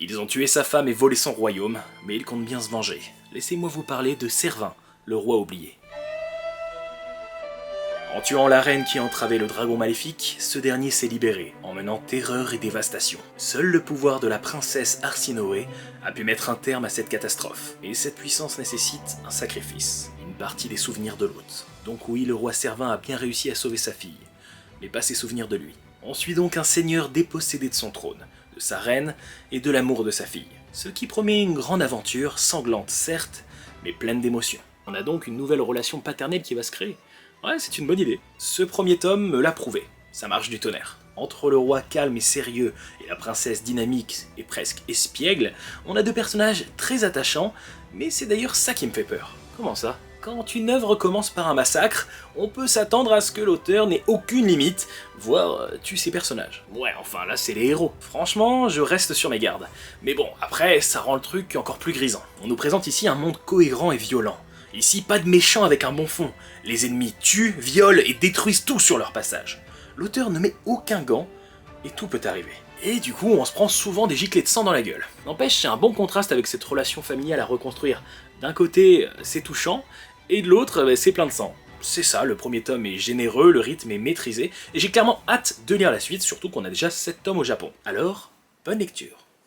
Ils ont tué sa femme et volé son royaume, mais ils comptent bien se venger. Laissez-moi vous parler de Servin, le roi oublié. En tuant la reine qui entravait le dragon maléfique, ce dernier s'est libéré, emmenant terreur et dévastation. Seul le pouvoir de la princesse Arsinoé a pu mettre un terme à cette catastrophe. Et cette puissance nécessite un sacrifice, une partie des souvenirs de l'hôte. Donc oui, le roi Servin a bien réussi à sauver sa fille, mais pas ses souvenirs de lui. On suit donc un seigneur dépossédé de son trône, de sa reine et de l'amour de sa fille. Ce qui promet une grande aventure, sanglante certes, mais pleine d'émotions. On a donc une nouvelle relation paternelle qui va se créer. Ouais, c'est une bonne idée. Ce premier tome me l'a prouvé, ça marche du tonnerre. Entre le roi calme et sérieux et la princesse dynamique et presque espiègle, on a deux personnages très attachants, mais c'est d'ailleurs ça qui me fait peur. Comment ça ? Quand une œuvre commence par un massacre, on peut s'attendre à ce que l'auteur n'ait aucune limite, voire tue ses personnages. Ouais, enfin là c'est les héros. Franchement, je reste sur mes gardes. Mais bon, après, ça rend le truc encore plus grisant. On nous présente ici un monde cohérent et violent. Ici, pas de méchants avec un bon fond. Les ennemis tuent, violent et détruisent tout sur leur passage. L'auteur ne met aucun gant, et tout peut arriver. Et du coup, on se prend souvent des giclées de sang dans la gueule. N'empêche, c'est un bon contraste avec cette relation familiale à reconstruire. D'un côté, c'est touchant, et de l'autre, c'est plein de sang. C'est ça, le premier tome est généreux, le rythme est maîtrisé, et j'ai clairement hâte de lire la suite, surtout qu'on a déjà 7 tomes au Japon. Alors, bonne lecture.